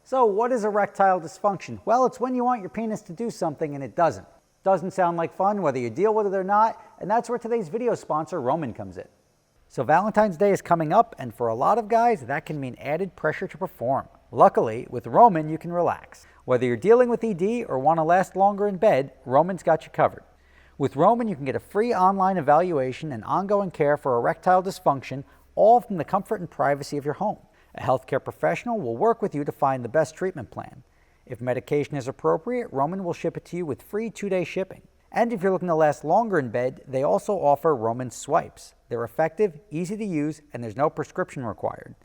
So what is erectile dysfunction? Well, it's when you want your penis to do something and it doesn't. Doesn't sound like fun, whether you deal with it or not, and that's where today's video sponsor, Roman, comes in. So Valentine's Day is coming up, and for a lot of guys, that can mean added pressure to perform. Luckily, with Roman, you can relax. Whether you're dealing with ED or want to last longer in bed, Roman's got you covered. With Roman, you can get a free online evaluation and ongoing care for erectile dysfunction, all from the comfort and privacy of your home. A healthcare professional will work with you to find the best treatment plan. If medication is appropriate, Roman will ship it to you with free 2-day shipping. And if you're looking to last longer in bed, they also offer Roman swipes. They're effective, easy to use, and there's no prescription required.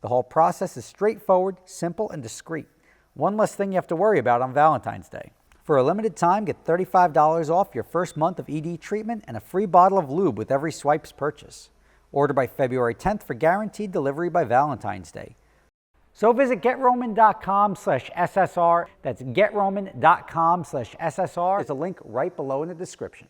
The whole process is straightforward, simple, and discreet. One less thing you have to worry about on Valentine's Day. For a limited time, get $35 off your first month of ED treatment and a free bottle of lube with every swipes purchase. Order by February 10th for guaranteed delivery by Valentine's Day. So visit GetRoman.com/SSR. That's GetRoman.com/SSR. There's a link right below in the description.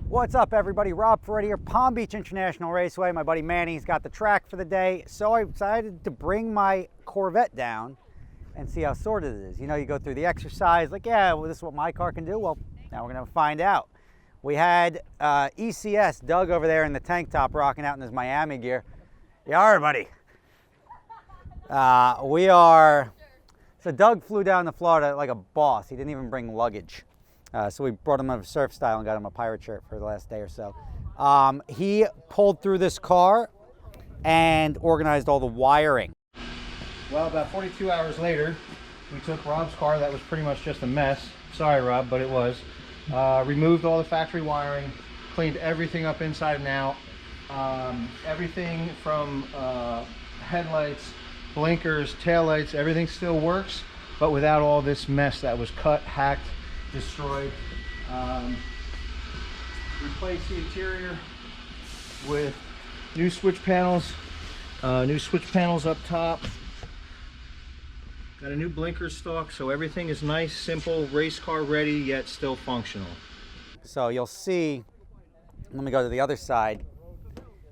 What's up, everybody? Rob Ferretti here, Palm Beach International Raceway. My buddy Manny's got the track for the day, so I decided to bring my Corvette down and see how sorted it is. You know, you go through the exercise, like, yeah, well, this is what my car can do. Well, now we're going to find out. We had ECS, Doug, over there in the tank top rocking out in his Miami gear. Yeah, all right, buddy. So Doug flew down to Florida like a boss. He didn't even bring luggage. So we brought him a surf style and got him a pirate shirt for the last day or so. He pulled through this car and organized all the wiring. Well, about 42 hours later, we took Rob's car that was pretty much just a mess. Sorry, Rob, but it was. Removed all the factory wiring, cleaned everything up inside and out. Everything from headlights, blinkers, taillights, everything still works, but without all this mess that was cut, hacked, destroyed. Replaced the interior with new switch panels up top. Got a new blinker stalk, so everything is nice, simple, race car ready, yet still functional. So you'll see, let me go to the other side,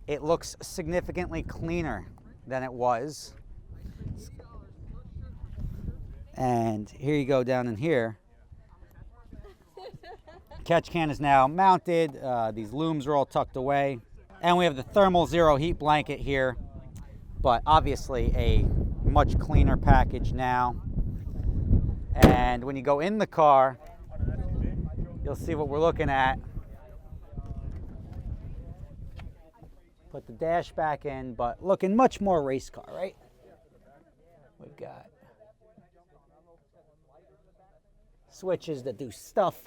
it looks significantly cleaner than it was. And here you go down in here. Catch can is now mounted. These looms are all tucked away. And we have the thermal zero heat blanket here, but obviously a much cleaner package now. And when you go in the car, you'll see what we're looking at. Put the dash back in, but looking much more race car, right? We've got switches that do stuff.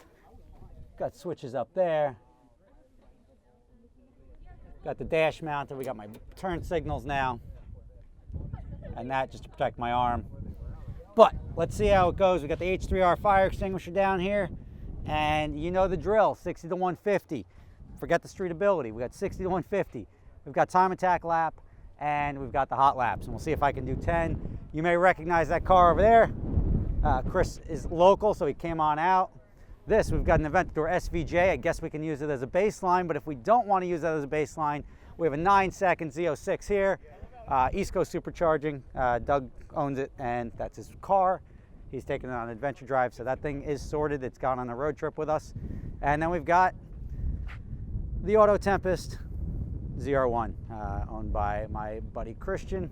Got switches up there. Got the dash mounted. We got my turn signals now. And that just to protect my arm. But let's see how it goes. We got the H3R fire extinguisher down here. And you know the drill, 60 to 150. Forget the street ability. We got 60 to 150. We've got time attack lap, and we've got the hot laps. And we'll see if I can do 10. You may recognize that car over there. Chris is local, so he came on out. This, we've got an Aventador SVJ. I guess we can use it as a baseline, but if we don't want to use that as a baseline, we have a 9-second Z06 here. East Coast Supercharging. Doug owns it, and that's his car. He's taking it on an adventure drive, so that thing is sorted. It's gone on a road trip with us. And then we've got the Auto Tempest ZR1, owned by my buddy Christian.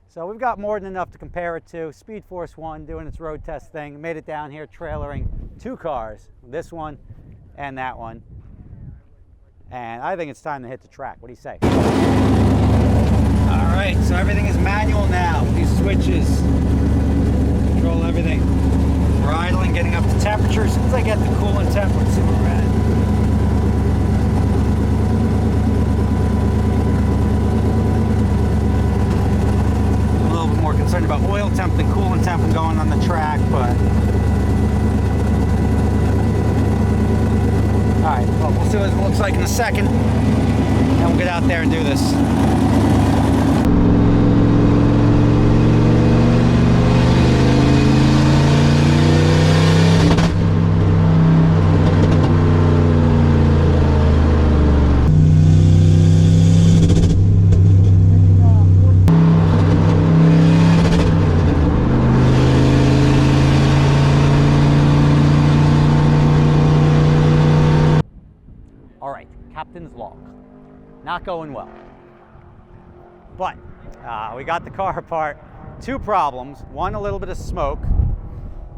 So we've got more than enough to compare it to. Speed Force 1 doing its road test thing. Made it down here trailering 2 cars, this one and that one. And I think it's time to hit the track. What do you say? All right, so everything is manual now. These switches control everything. We're idling, getting up to temperature. As soon as I get the coolant temp, let's see where we're at. Concerned about oil temp and coolant temp and going on the track, but all right, well, we'll see what it looks like in a second, and we'll get out there and do this. Not going well. But we got the car apart. Two problems. One, a little bit of smoke.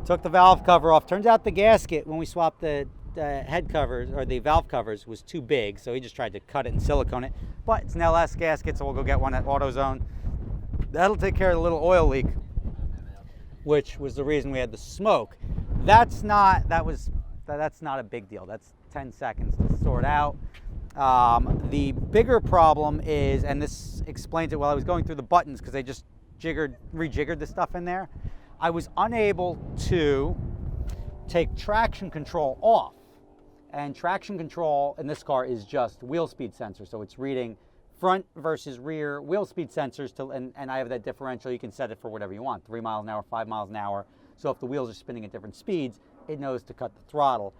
Took the valve cover off. Turns out the gasket, when we swapped the head covers, or the valve covers, was too big, so he just tried to cut it and silicone it. But it's an LS gasket, so we'll go get one at AutoZone. That'll take care of the little oil leak, which was the reason we had the smoke. That's not a big deal. That's 10 seconds to sort out. The bigger problem is, and this explains it, while I was going through the buttons, because they just rejiggered the stuff in there, I was unable to take traction control off. And traction control in this car is just wheel speed sensor, so it's reading front versus rear wheel speed sensors, and I have that differential. You can set it for whatever you want, 3 miles an hour, 5 miles an hour. So if the wheels are spinning at different speeds, it knows to cut the throttle.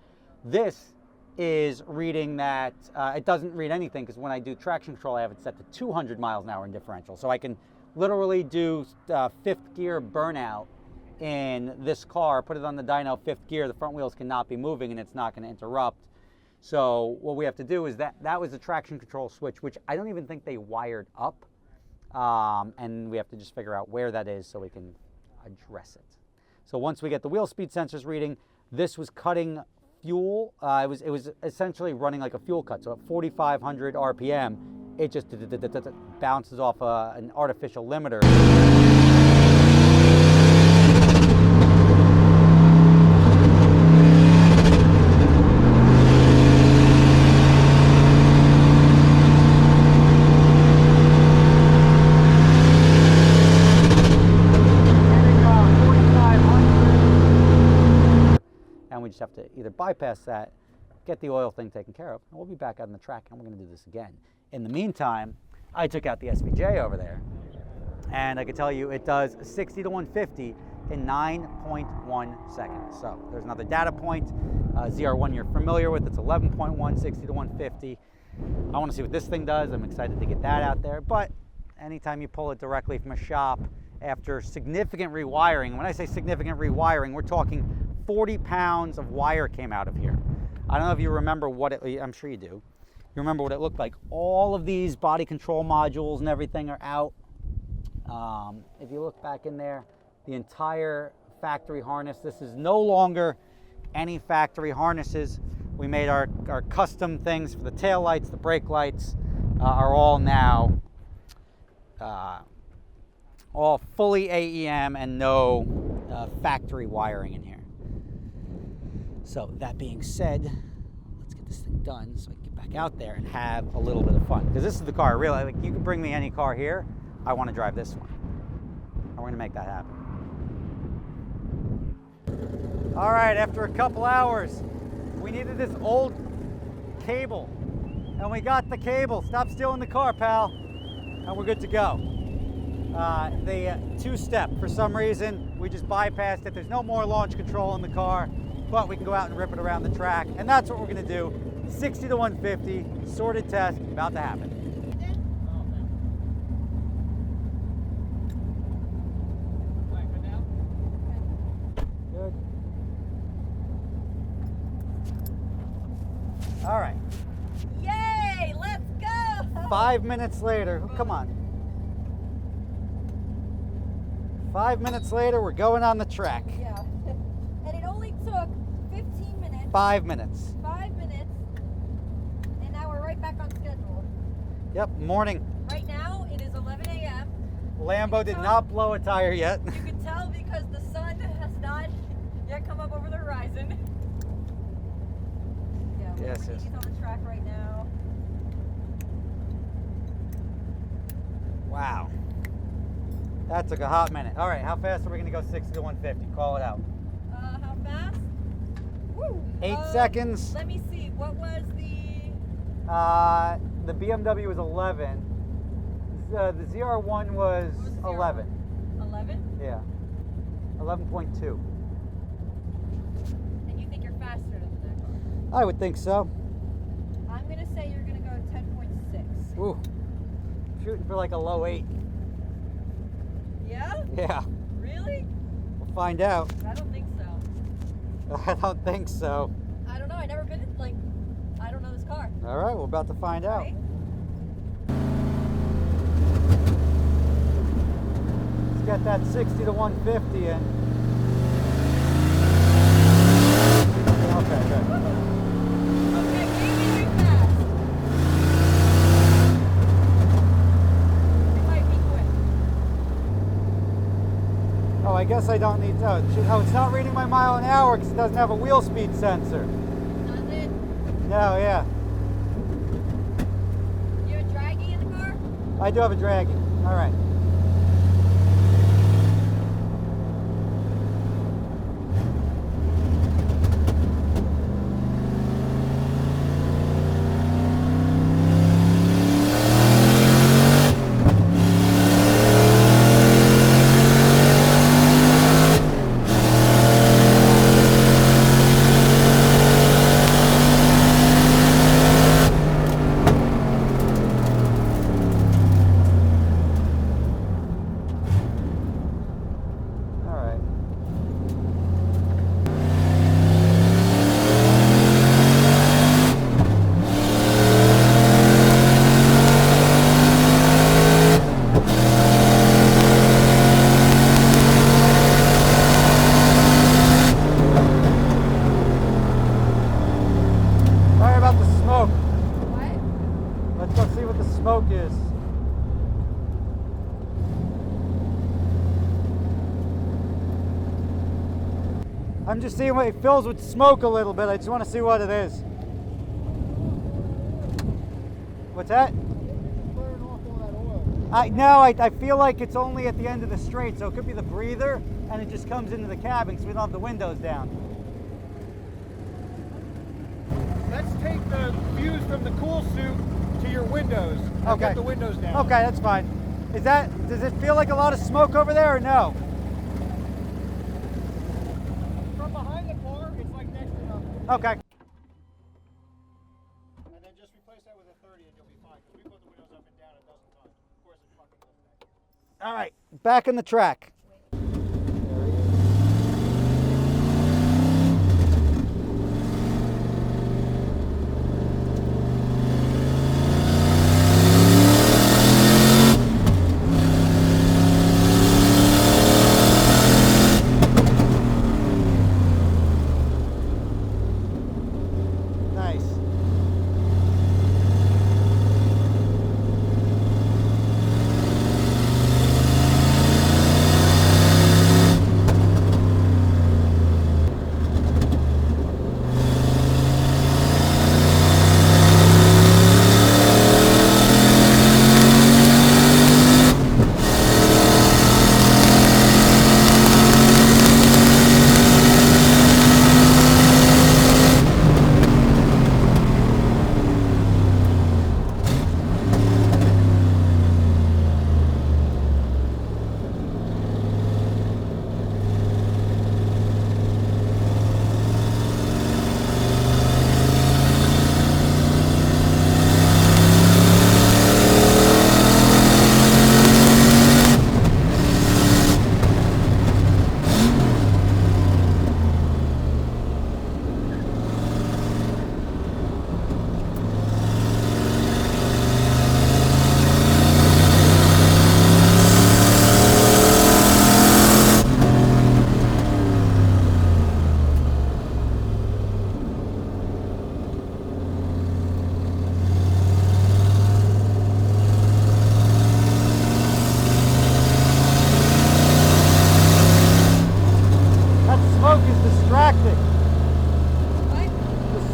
This is reading that, it doesn't read anything, because when I do traction control, I have it set to 200 miles an hour in differential. So I can literally do fifth gear burnout in this car, put it on the dyno fifth gear, the front wheels cannot be moving and it's not going to interrupt. So what we have to do is that was the traction control switch, which I don't even think they wired up. And we have to just figure out where that is so we can address it. So once we get the wheel speed sensors reading, this was cutting fuel. It was essentially running like a fuel cut. So at 4,500 RPM, it just bounces off an artificial limiter. We just have to either bypass that, get the oil thing taken care of, and we'll be back on the track and we're going to do this again. In the meantime, I took out the SVJ over there, and I can tell you it does 60 to 150 in 9.1 seconds. So there's another data point. ZR1 you're familiar with, it's 11.1, 60 to 150. I want to see what this thing does. I'm excited to get that out there, but anytime you pull it directly from a shop after significant rewiring, when I say significant rewiring, we're talking 40 pounds of wire came out of here. I don't know if you remember what I'm sure you do. You remember what it looked like. All of these body control modules and everything are out. If you look back in there, the entire factory harness, this is no longer any factory harnesses. We made our custom things for the tail lights, the brake lights are all now all fully AEM and no factory wiring in here. So that being said, let's get this thing done so I can get back out there and have a little bit of fun. Because this is the car, really, like, you can bring me any car here, I want to drive this one. And we're going to make that happen. All right, after a couple hours, we needed this old cable. And we got the cable. Stop stealing the car, pal. And we're good to go. The two-step, for some reason, we just bypassed it. There's no more launch control in the car. But we can go out and rip it around the track, and that's what we're going to do. 60 to 150, sorted test, about to happen. Good. All right. Yay, let's go! 5 minutes later, oh, come on. 5 minutes later, we're going on the track. Yeah. And it only took 15 minutes. 5 minutes. 5 minutes. And now we're right back on schedule. Yep, morning. Right now, it is 11 a.m. Lambo did not blow a tire yet. You can tell because the sun has not yet come up over the horizon. Yeah, Yes, yes. he's on the track right now. Wow. That took a hot minute. All right, how fast are we going to go 60 to 150? Call it out. How fast? Woo. 8 seconds. Let me see. What was The BMW was 11. The ZR1 was What was the 11. 11? Yeah. 11.2. And you think you're faster than that car? I would think so. I'm going to say you're going to go 10.6. Ooh. Shooting for like a low 8. Yeah? Yeah. Really? We'll find out. I don't think so. I don't think so. I don't know. I never been in, I don't know this car. All right, we're about to find out. Right? get that 60 to 150 in. Okay, good. Okay, maybe fast. It might be quick. Oh, I guess I don't need to. Oh, it's not reading my mile an hour because it doesn't have a wheel speed sensor. Does it? No, yeah. You have a draggy in the car? I do have a draggy. All right. Smoke is. I'm just seeing what it fills with smoke a little bit. I just want to see what it is. What's that? No, I feel like it's only at the end of the straight, so it could be the breather, and it just comes into the cabin because we don't have the windows down. Let's take the views from the cool suit to your windows. Okay. Get the windows down. Okay, that's fine. Does it feel like a lot of smoke over there or no? From behind the car, it's like next to nothing. Okay. And then just replace that with a 30 and you'll be fine. Because we put the windows up and down a dozen times. Of course, it fucking does that. All right, back in the track.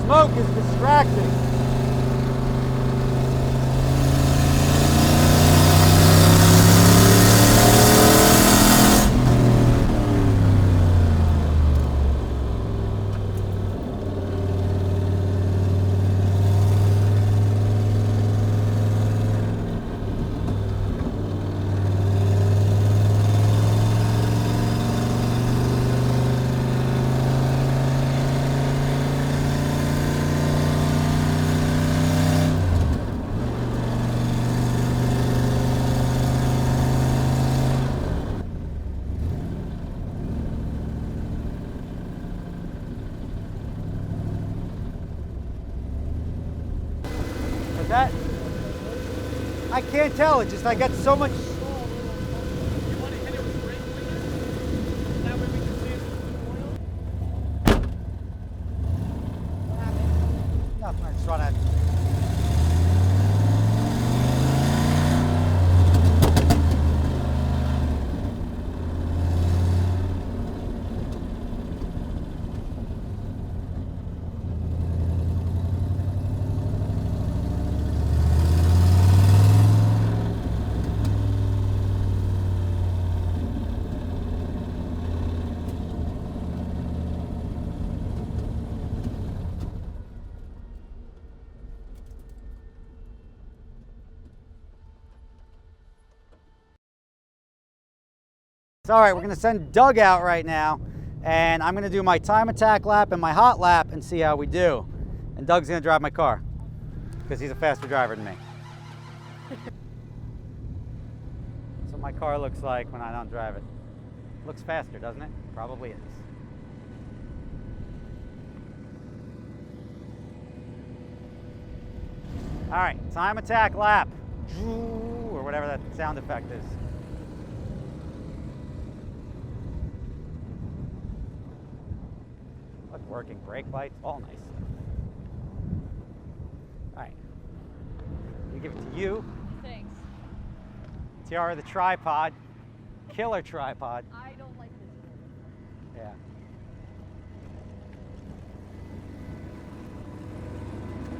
Smoke is distracting. That I can't tell. It just I got so much. You want to hit it with run it. All right, we're gonna send Doug out right now, and I'm gonna do my time attack lap and my hot lap and see how we do. And Doug's gonna drive my car, because he's a faster driver than me. That's what my car looks like when I don't drive it. Looks faster, doesn't it? Probably is. All right, time attack lap, or whatever that sound effect is. Look, working brake lights, all nice. All right, we give it to you. Thanks. Tiara the tripod, killer tripod. I don't like this.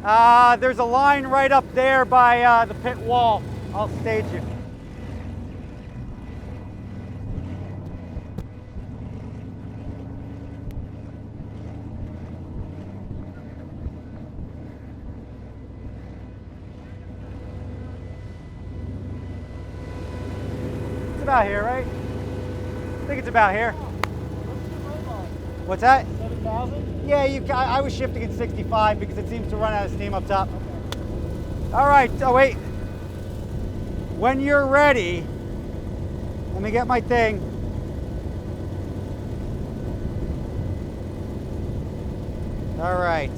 Yeah. There's a line right up there by the pit wall. I'll stage you. It's about here, right? I think it's about here. What's that? 7,000? Yeah, I was shifting at 65 because it seems to run out of steam up top. All right, oh wait. When you're ready, let me get my thing. All right.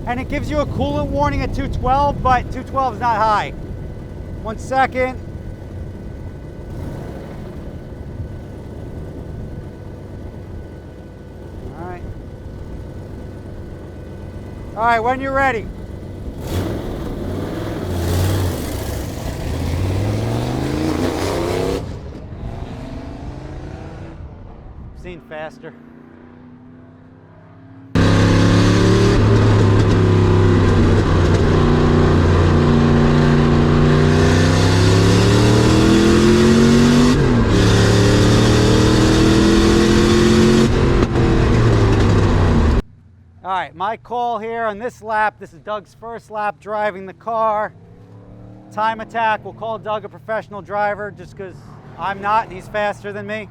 And it gives you a coolant warning at 212, but 212 is not high. 1 second. All right, when you're ready. Seen faster. All right, my call here on this lap. This is Doug's first lap driving the car. Time attack, we'll call Doug a professional driver just because I'm not and he's faster than me.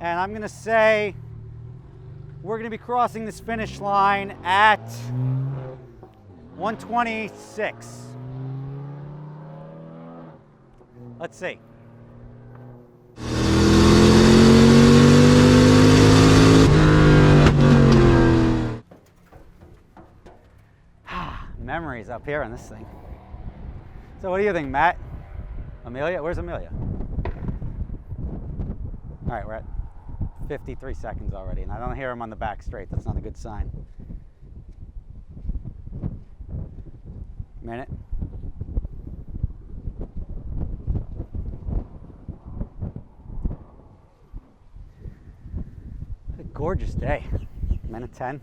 And I'm gonna say we're gonna be crossing this finish line at 126. Let's see. Memories up here on this thing. So what do you think, Matt? Amelia? Where's Amelia? All right, we're at 53 seconds already, and I don't hear him on the back straight. That's not a good sign. Minute. What a gorgeous day. Minute 10.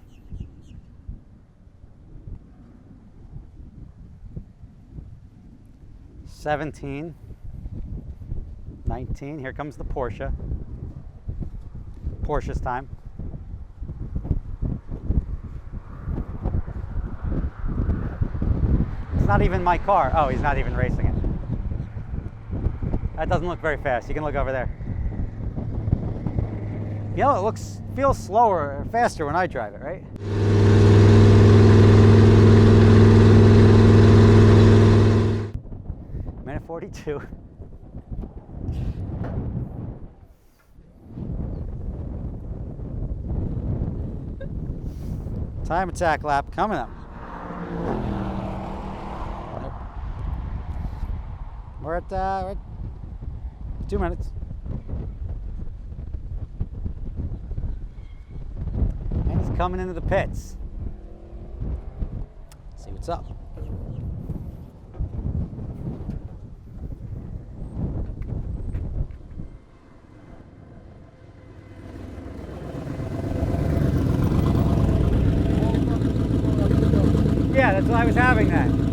$17, $19, here comes the Porsche. Porsche's time. It's not even my car. Oh, he's not even racing it. That doesn't look very fast. You can look over there. You know, it feels slower, faster when I drive it, right? Minute 42. Time attack lap coming up. We're at 2 minutes. And he's coming into the pits. what's up. Yeah, that's why I was having that. And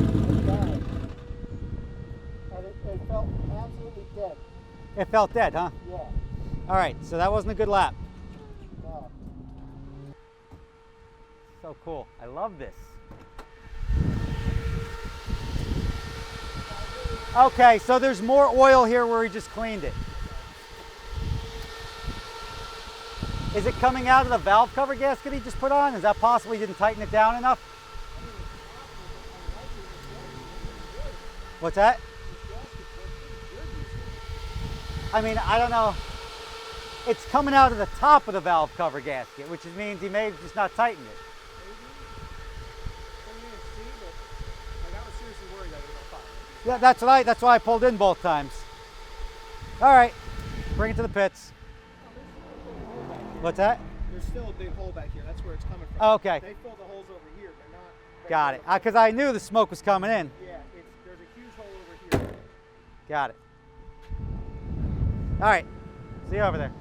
it felt absolutely dead. It felt dead, huh? Yeah. All right, so that wasn't a good lap. No. So cool. I love this. Okay, so there's more oil here where he just cleaned it. Is it coming out of the valve cover gasket he just put on? Is that possible he didn't tighten it down enough? What's that? I mean, I don't know. It's coming out of the top of the valve cover gasket, which means he may have just not tightened it. Yeah, that's why I pulled in both times. All right, bring it to the pits. What's that? There's still a big hole back here. That's where it's coming from. Oh, okay. They filled the holes over here, but not. Right Got it. there. Because I knew the smoke was coming in. Yeah, there's a huge hole over here. Got it. All right. See you over there.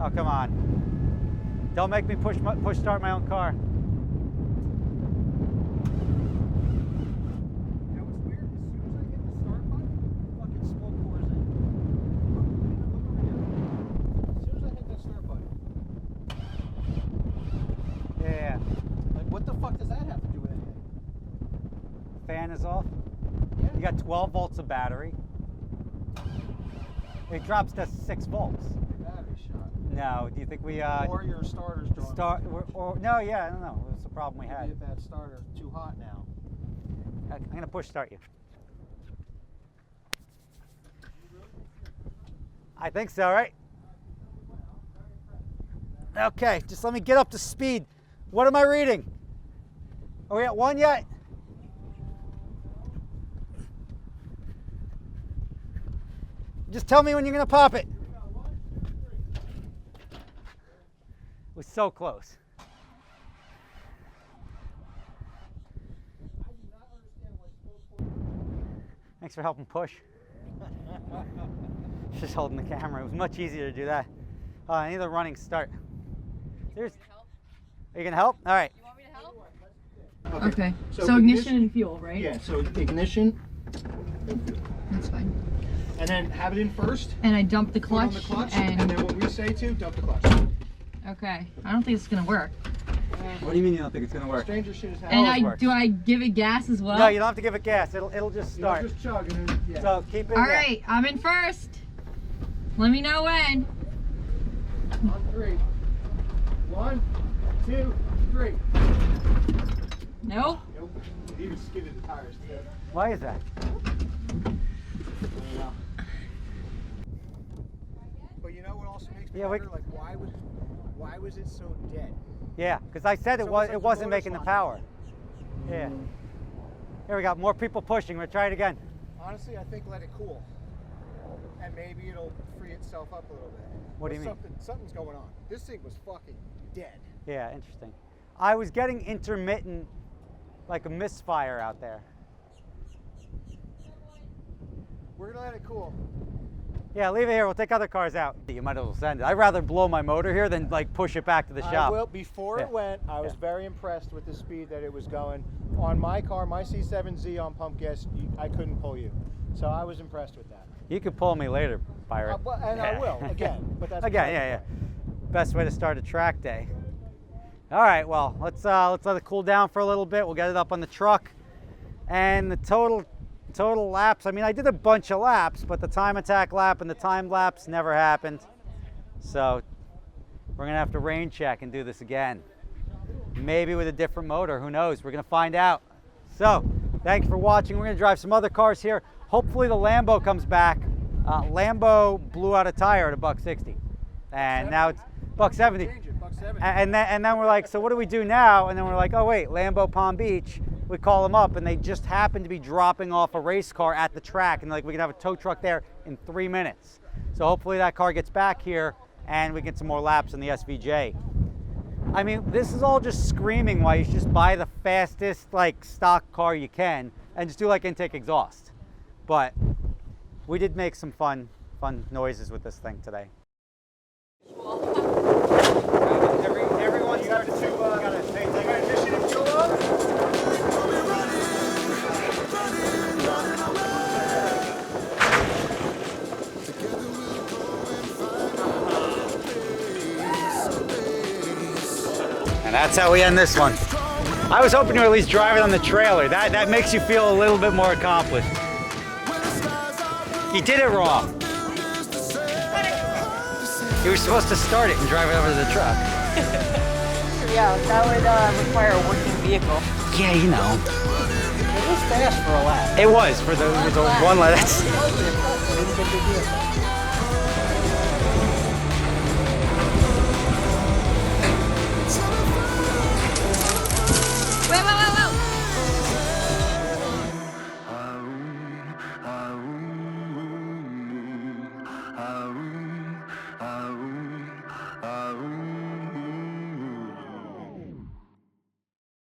Oh, come on. Don't make me push start my own car. You know what's weird? As soon as I hit the start button, fucking smoke pours in. Look over here. As soon as I hit that start button. Yeah. Like, what the fuck does that have to do with anything? Fan is off. Yeah. You got 12 volts of battery. It drops to 6 volts. Your battery's shot. No, do you think we Or your starter's drawn. no, yeah, I don't know. That's the problem we Maybe had. if that starter's too hot now. I'm gonna push start you. I think so, right? Okay, just let me get up to speed. What am I reading? Are we at 1 yet? Just tell me when you're gonna pop it. We're so close. Thanks for helping push. Just holding the camera. It was much easier to do that. I need a running start. Are you gonna help? All right. You want me to help? Okay. So ignition and fuel, right? Yeah, so ignition, That's fine. and then have it in first. And I dump the Put on clutch, the clutch, and and then when we say to, dump the clutch. okay. I don't think it's gonna work. What do you mean you don't think it's gonna work? Stranger shit is And happening. works. do I give it gas as well? No, you don't have to give it gas. It'll just start. Just chug and then, yeah. So keep it. All right, I'm in first. Let me know when. On 3. 1, 2, 3. Nope. Nope. It even skidded the tires too. Why is that? But you know what also makes me Yeah, we- wonder, like why was it so dead? Yeah, because I said It's almost like it the wasn't motor's making the locked. power. Yeah. Here we got more people pushing. We'll try it again. Honestly, I think let it cool, and maybe it'll free itself up a little bit. What do you mean? Something's going on. This thing was fucking dead. Yeah, interesting. I was getting intermittent, like a misfire out there. We're gonna let it cool. Yeah, leave it here. We'll take other cars out. You might as well send it. I'd rather blow my motor here than like push it back to the shop. Well, before Yeah. it went, I was Yeah. very impressed with the speed that it was going. On my car, my C7Z on pump gas, I couldn't pull you. So I was impressed with that. You could pull me later, Pirate. I will, again. But that's Again, yeah. Best way to start a track day. All right, well, let's let it cool down for a little bit. We'll get it up on the truck. And the total laps, I mean, I did a bunch of laps, but the time attack lap and the time lapse never happened. So we're gonna have to rain check and do this again. Maybe with a different motor, who knows? We're gonna find out. So, thanks for watching. We're gonna drive some other cars here. Hopefully the Lambo comes back. Lambo blew out a tire at $160. And now it's $170. And then we're like, so what do we do now? And then we're like, oh wait, Lambo Palm Beach. We call them up and they just happen to be dropping off a race car at the track, and like we can have a tow truck there in 3 minutes. So hopefully that car gets back here and we get some more laps in the SVJ. I mean, this is all just screaming why you should just buy the fastest like stock car you can and just do like intake exhaust. But we did make some fun noises with this thing today. Everyone's got to take initiative fuel up. And that's how we end this one. I was hoping to at least drive it on the trailer. That makes you feel a little bit more accomplished. He did it wrong. He was supposed to start it and drive it over to the truck. Yeah, that would require a working vehicle. Yeah, you know. It was fast for a lap. It was for the one lap. Didn't get the vehicle.